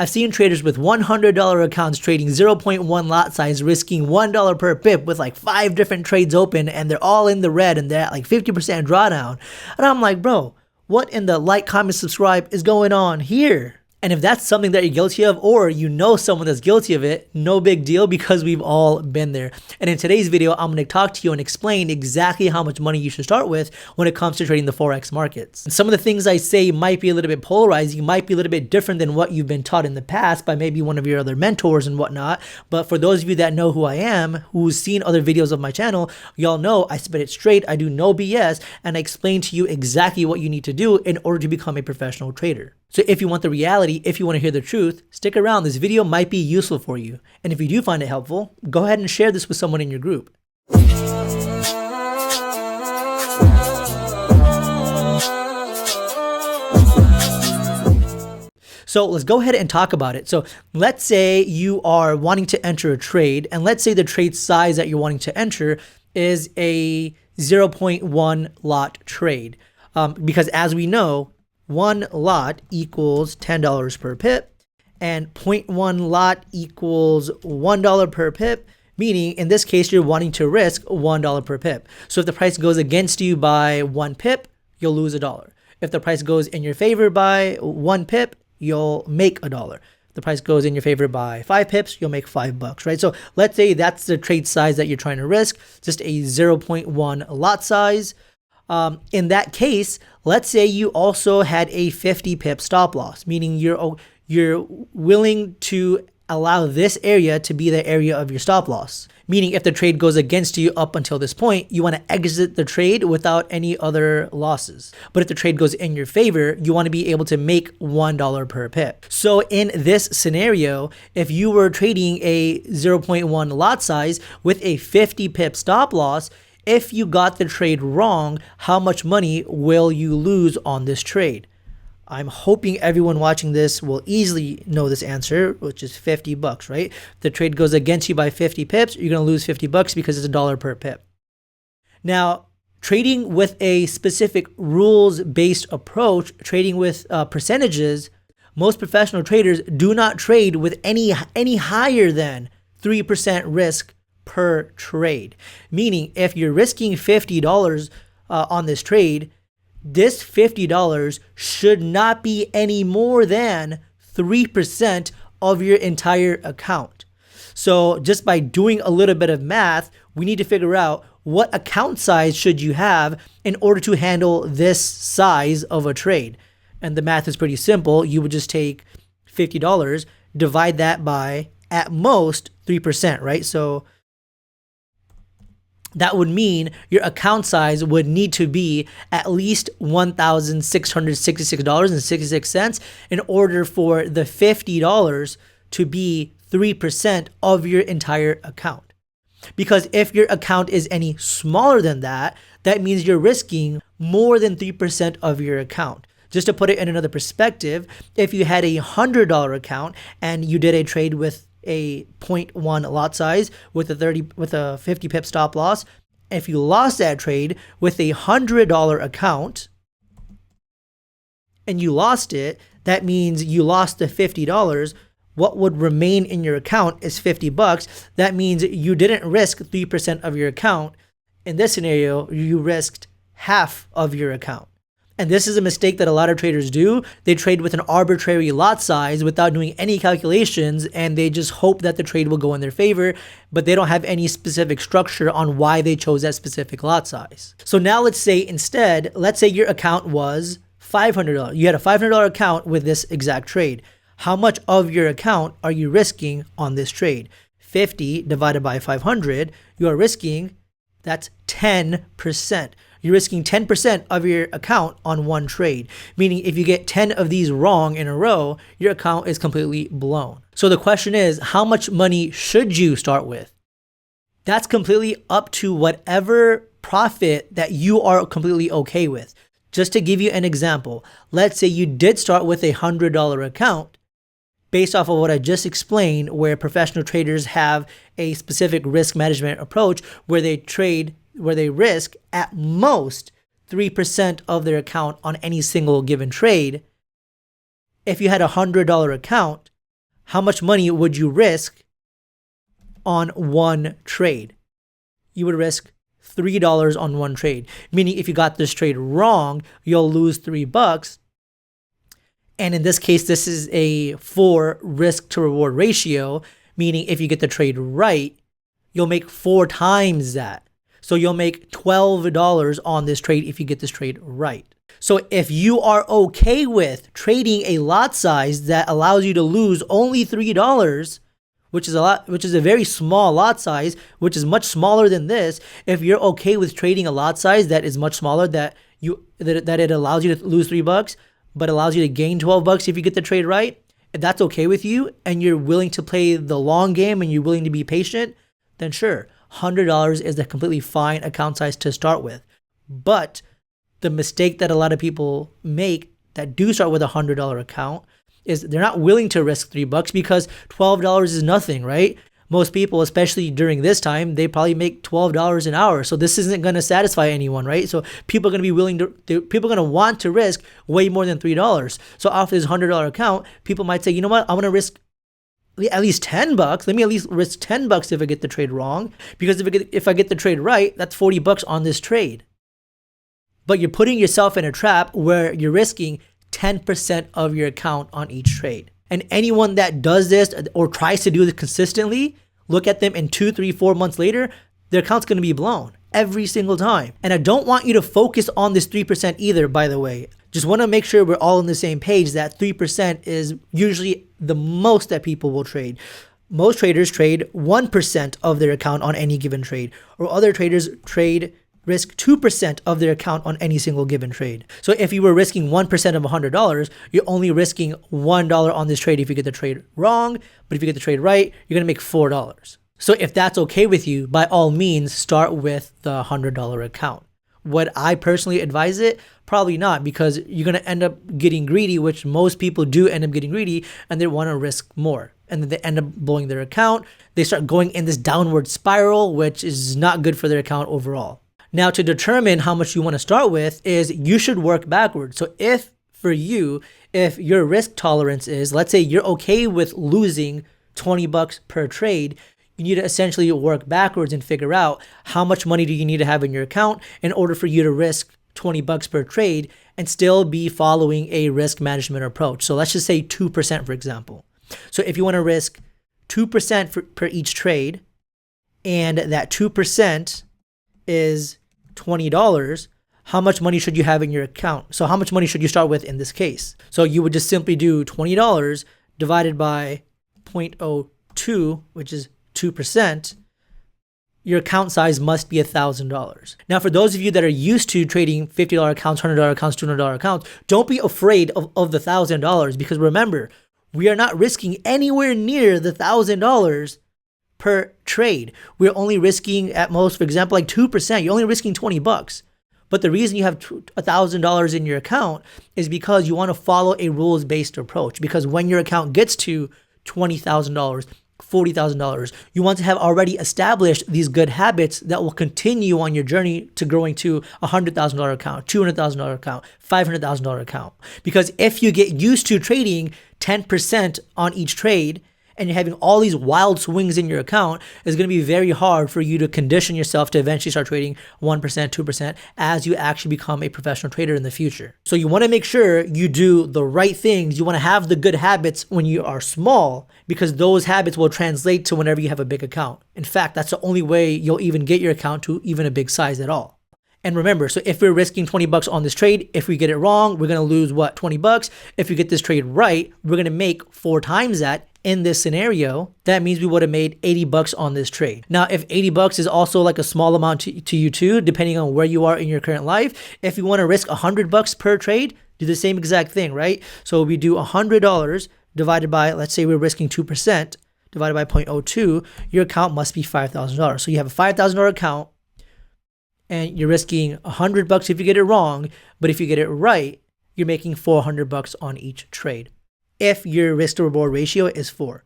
I've seen traders with $100 accounts trading 0.1 lot size, risking $1 per pip with like 5 different trades open, and they're all in the red and they're at like 50% drawdown. And I'm like, bro, what in the like, comment, subscribe is going on here? And if that's something that you're guilty of, or you know someone that's guilty of it, no big deal, because we've all been there. And in today's video, I'm going to talk to you and explain exactly how much money you should start with when it comes to trading the Forex markets. And some of the things I say might be a little bit polarizing, might be a little bit different than what you've been taught in the past by maybe one of your other mentors and whatnot. But for those of you that know who I am, who's seen other videos of my channel, y'all know I spit it straight, I do no BS, and I explain to you exactly what you need to do in order to become a professional trader. So if you want the reality, if you want to hear the truth, stick around. This video might be useful for you. And if you do find it helpful, go ahead and share this with someone in your group. So let's go ahead and talk about it. So let's say you are wanting to enter a trade, and let's say the trade size that you're wanting to enter is a 0.1 lot trade. Because as we know, 1 lot equals $10 per pip, and 0.1 lot equals $1 per pip, meaning in this case, you're wanting to risk $1 per pip. So if the price goes against you by 1 pip, you'll lose $1. If the price goes in your favor by 1 pip, you'll make $1. If the price goes in your favor by 5 pips, you'll make $5, right? So let's say that's the trade size that you're trying to risk, just a 0.1 lot size. In that case, let's say you also had a 50 pip stop loss, meaning you're willing to allow this area to be the area of your stop loss. Meaning if the trade goes against you up until this point, you want to exit the trade without any other losses. But if the trade goes in your favor, you want to be able to make $1 per pip. So in this scenario, if you were trading a 0.1 lot size with a 50 pip stop loss, if you got the trade wrong, how much money will you lose on this trade? I'm hoping everyone watching this will easily know this answer, which is $50, right? If the trade goes against you by 50 pips, you're going to lose $50 because it's $1 per pip. Now, trading with a specific rules-based approach, trading with percentages, most professional traders do not trade with any higher than 3% risk per trade. Meaning if you're risking $50 on this trade, this $50 should not be any more than 3% of your entire account. So just by doing a little bit of math, we need to figure out what account size should you have in order to handle this size of a trade. And the math is pretty simple. You would just take $50, divide that by at most 3%, right? So that would mean your account size would need to be at least $1,666.66 in order for the $50 to be 3% of your entire account. Because if your account is any smaller than that, that means you're risking more than 3% of your account. Just to put it in another perspective, if you had a $100 account and you did a trade with a 0.1 lot size with a 50 pip stop loss, if you lost that trade with a $100 account and you lost it, that means you lost the $50. What would remain in your account is $50. That means you didn't risk 3% of your account. In this scenario, you risked half of your account. And this is a mistake that a lot of traders do. They trade with an arbitrary lot size without doing any calculations, and they just hope that the trade will go in their favor, but they don't have any specific structure on why they chose that specific lot size. So now let's say instead, let's say your account was $500. You had a $500 account with this exact trade. How much of your account are you risking on this trade? 50 divided by 500, you are risking, that's 10%. You're risking 10% of your account on one trade, meaning if you get 10 of these wrong in a row, your account is completely blown. So the question is, how much money should you start with? That's completely up to whatever profit that you are completely okay with. Just to give you an example, let's say you did start with a $100 account. Based off of what I just explained, where professional traders have a specific risk management approach where they risk at most 3% of their account on any single given trade. If you had a $100 account, how much money would you risk on one trade? You would risk $3 on one trade, meaning if you got this trade wrong, you'll lose $3. And in this case, this is a 4 risk to reward ratio, meaning if you get the trade right, you'll make 4 times that. So you'll make $12 on this trade if you get this trade right. So if you are okay with trading a lot size that allows you to lose only $3, which is a very small lot size, which is much smaller than this, if you're okay with trading a lot size that is much smaller, that it allows you to lose $3, but allows you to gain $12 if you get the trade right, if that's okay with you and you're willing to play the long game and you're willing to be patient, then sure, $100 is a completely fine account size to start with. But the mistake that a lot of people make that do start with a $100 account is they're not willing to risk $3 because $12 is nothing, right? Most people, especially during this time, they probably make $12 an hour. So this isn't going to satisfy anyone, right? So people are going to be people are going to want to risk way more than $3. So off this $100 account, people might say, you know what, I'm going to risk at least $10. Let me at least risk $10 if I get the trade wrong, because if I get the trade right, that's $40 on this trade. But you're putting yourself in a trap where you're risking 10% of your account on each trade. And anyone that does this or tries to do this consistently, look at them in 2, 3, 4 months later, their account's going to be blown every single time. And I don't want you to focus on this 3% either, by the way. Just want to make sure we're all on the same page that 3% is usually the most that people will trade. Most traders trade 1% of their account on any given trade, or other traders risk 2% of their account on any single given trade. So if you were risking 1% of $100, you're only risking $1 on this trade if you get the trade wrong, but if you get the trade right, you're going to make $4. So if that's okay with you, by all means, start with the $100 account. Would I personally advise it? Probably not, because you're going to end up getting greedy, which most people do end up getting greedy, and they want to risk more. And then they end up blowing their account. They start going in this downward spiral, which is not good for their account overall. Now, to determine how much you want to start with is you should work backwards. So if your risk tolerance is, let's say you're okay with losing $20 per trade, you need to essentially work backwards and figure out how much money do you need to have in your account in order for you to risk $20 per trade and still be following a risk management approach. So let's just say 2%, for example. So if you want to risk 2% per each trade, and that 2% is $20, how much money should you have in your account? So how much money should you start with in this case? So you would just simply do $20 divided by 0.02, which is 2%. Your account size must be $1,000. Now, for those of you that are used to trading $50 accounts, $100 accounts, $200 accounts, don't be afraid of the $1,000, because remember, we are not risking anywhere near the $1,000 per trade. We're only risking at most, for example, like 2%. You're only risking $20. But the reason you have $1,000 in your account is because you want to follow a rules-based approach. Because when your account gets to $20,000, $40,000, you want to have already established these good habits that will continue on your journey to growing to a $100,000 account, $200,000 account, $500,000 account. Because if you get used to trading 10% on each trade, and you're having all these wild swings in your account, it's going to be very hard for you to condition yourself to eventually start trading 1%, 2% as you actually become a professional trader in the future. So you want to make sure you do the right things. You want to have the good habits when you are small, because those habits will translate to whenever you have a big account. In fact, that's the only way you'll even get your account to even a big size at all. And remember, so if we're risking $20 on this trade, if we get it wrong, we're going to lose what, $20? If we get this trade right, we're going to make 4 times that. In this scenario, that means we would have made $80 on this trade. Now, if $80 is also like a small amount to you too, depending on where you are in your current life, if you want to risk $100 per trade, do the same exact thing, right? So we do $100 divided by, let's say we're risking 2%, divided by 0.02, your account must be $5,000. So you have a $5,000 account, and you're risking $100 if you get it wrong, but if you get it right, you're making $400 on each trade. If your risk to reward ratio is 4.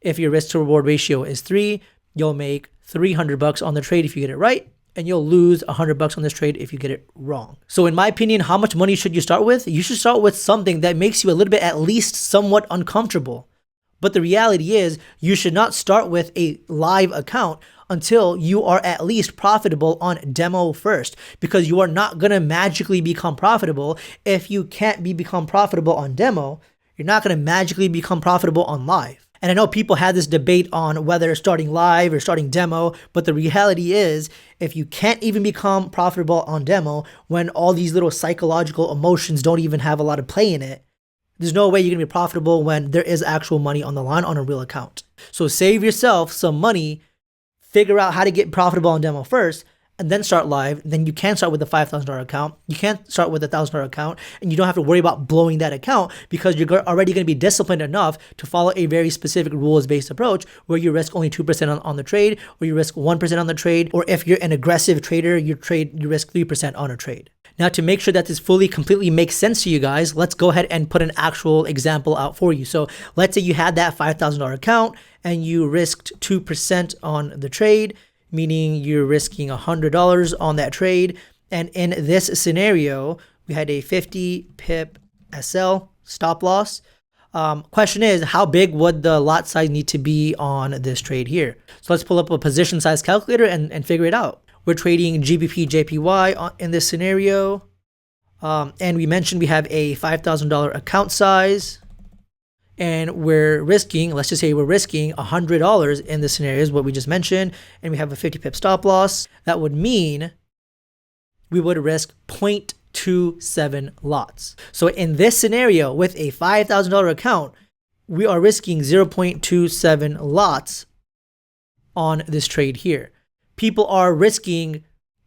If your risk to reward ratio is 3, you'll make $300 on the trade if you get it right, and you'll lose $100 on this trade if you get it wrong. So in my opinion, how much money should you start with? You should start with something that makes you a little bit at least somewhat uncomfortable. But the reality is you should not start with a live account until you are at least profitable on demo first, because you are not going to magically become profitable if you can't become profitable on demo. You're not going to magically become profitable on live. And I know people had this debate on whether starting live or starting demo, but the reality is if you can't even become profitable on demo when all these little psychological emotions don't even have a lot of play in it, there's no way you're going to be profitable when there is actual money on the line on a real account. So save yourself some money, figure out how to get profitable on demo first, and then start live. Then you can start with a $5,000 account. You can't start with a $1,000 account, and you don't have to worry about blowing that account because you're already going to be disciplined enough to follow a very specific rules-based approach where you risk only 2% on the trade, or you risk 1% on the trade, or if you're an aggressive trader, you risk 3% on a trade. Now, to make sure that this completely makes sense to you guys, let's go ahead and put an actual example out for you. So let's say you had that $5,000 account and you risked 2% on the trade, meaning you're risking $100 on that trade. And in this scenario, we had a 50 pip SL stop loss. Question is, how big would the lot size need to be on this trade here? So let's pull up a position size calculator and figure it out. We're trading GBP JPY in this scenario. And we mentioned we have a $5,000 account size. And we're risking, let's just say we're risking $100 in this scenario is what we just mentioned. And we have a 50 pip stop loss. That would mean we would risk 0.27 lots. So in this scenario with a $5,000 account, we are risking 0.27 lots on this trade here. People are risking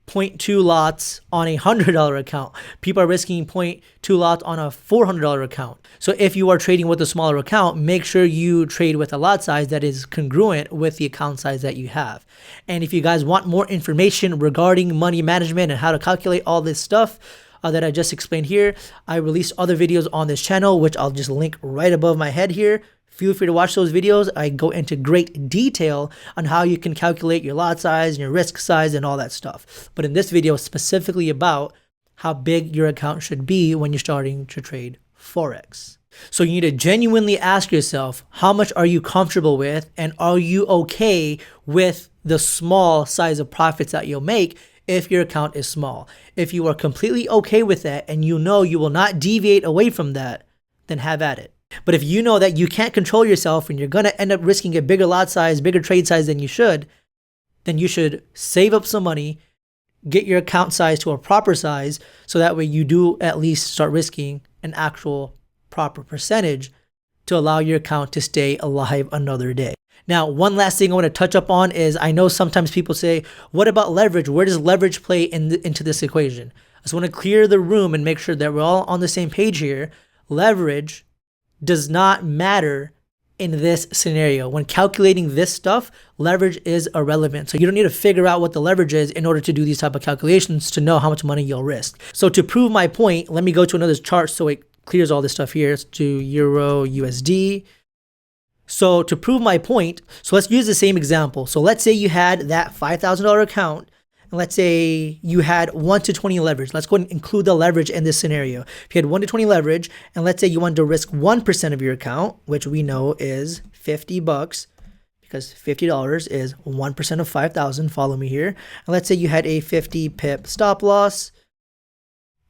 0.2 lots on a $100 account. People are risking 0.2 lots on a $400 account. So if you are trading with a smaller account, make sure you trade with a lot size that is congruent with the account size that you have. And if you guys want more information regarding money management and how to calculate all this stuff that I just explained here, I released other videos on this channel, which I'll just link right above my head here. Feel free to watch those videos. I go into great detail on how you can calculate your lot size and your risk size and all that stuff. But in this video, specifically about how big your account should be when you're starting to trade Forex. So you need to genuinely ask yourself, how much are you comfortable with, and are you okay with the small size of profits that you'll make if your account is small? If you are completely okay with that and you know you will not deviate away from that, then have at it. But if you know that you can't control yourself and you're going to end up risking a bigger lot size, bigger trade size than you should, then you should save up some money, get your account size to a proper size, so that way you do at least start risking an actual proper percentage to allow your account to stay alive another day. Now, one last thing I want to touch up on is, I know sometimes people say, what about leverage? Where does leverage play into this equation? I just want to clear the room and make sure that we're all on the same page here. Leverage does not matter in this scenario. When calculating this stuff, leverage is irrelevant. So you don't need to figure out what the leverage is in order to do these type of calculations to know how much money you'll risk. So to prove my point, let me go to another chart so it clears all this stuff here. Let's do Euro USD. So to prove my point, so let's use the same example. So let's say you had that $5,000 account, and let's say you had 1 to 20 leverage. Let's go and include the leverage in this scenario. If you had 1 to 20 leverage, and let's say you wanted to risk 1% of your account, which we know is $50, because $50 is 1% of 5,000. Follow me here. And let's say you had a 50 pip stop loss.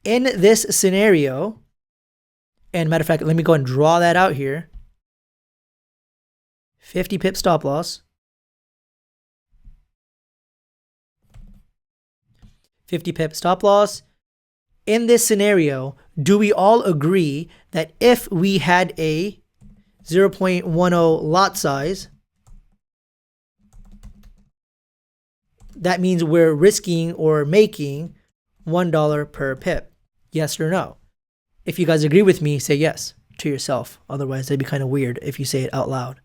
In this scenario, and matter of fact, let me go and draw that out here. 50 pip stop loss. 50 pip stop loss. In this scenario, do we all agree that if we had a 0.10 lot size, that means we're risking or making $1 per pip? Yes or no? If you guys agree with me, say yes to yourself. Otherwise, it'd be kind of weird if you say it out loud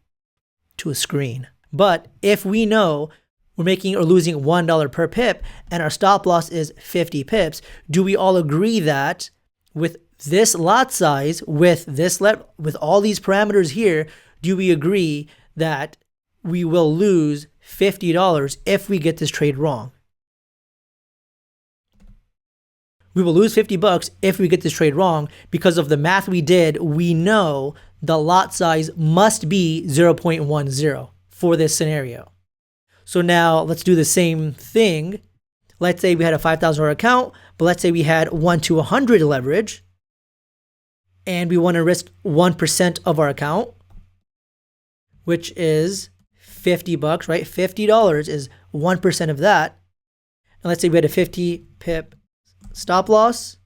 to a screen. But if we know we're making or losing $1 per pip and our stop loss is 50 pips, do we all agree that with this lot size, with all these parameters here, do we agree that we will lose $50 if we get this trade wrong? We will lose $50 if we get this trade wrong because of the math we did. We know the lot size must be 0.10 for this scenario. So now let's do the same thing. Let's say we had a $5,000 account, but let's say we had 1 to 100 leverage, and we want to risk 1% of our account, which is $50, right? $50 is 1% of that. And let's say we had a 50 pip stop loss.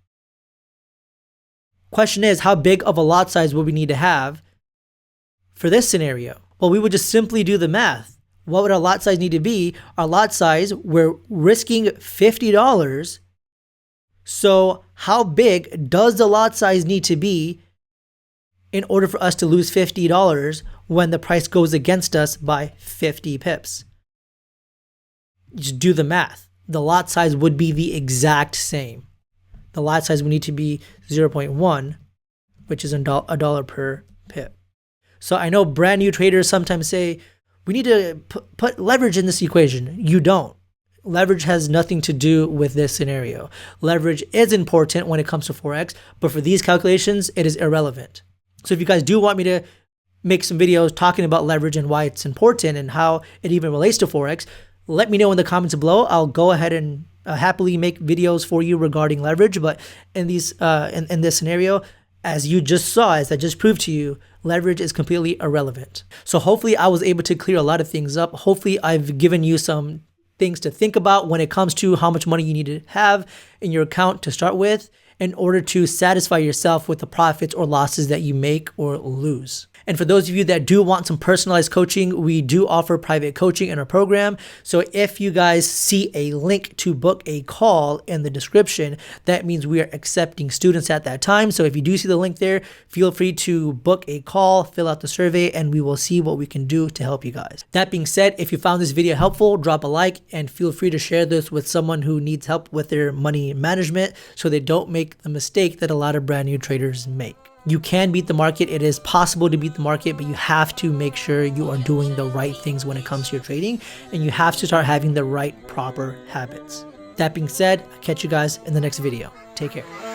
Question is, how big of a lot size would we need to have for this scenario? Well, we would just simply do the math. What would our lot size need to be? Our lot size, we're risking $50. So how big does the lot size need to be in order for us to lose $50 when the price goes against us by 50 pips? Just do the math. The lot size would be the exact same. The lot size would need to be 0.1, which is a dollar per pip. So I know brand new traders sometimes say, we need to put leverage in this equation. You don't. Leverage has nothing to do with this scenario. Leverage is important when it comes to Forex, but for these calculations, it is irrelevant. So if you guys do want me to make some videos talking about leverage and why it's important and how it even relates to Forex, let me know in the comments below. I'll go ahead and happily make videos for you regarding leverage. But in these in this scenario, as you just saw, as I just proved to you, leverage is completely irrelevant. So hopefully I was able to clear a lot of things up. Hopefully I've given you some things to think about when it comes to how much money you need to have in your account to start with in order to satisfy yourself with the profits or losses that you make or lose. And for those of you that do want some personalized coaching, we do offer private coaching in our program. So if you guys see a link to book a call in the description, that means we are accepting students at that time. So if you do see the link there, feel free to book a call, fill out the survey, and we will see what we can do to help you guys. That being said, if you found this video helpful, drop a like and feel free to share this with someone who needs help with their money management so they don't make the mistake that a lot of brand new traders make. You can beat the market. It is possible to beat the market, but you have to make sure you are doing the right things when it comes to your trading, and you have to start having the right proper habits. That being said, I'll catch you guys in the next video. Take care.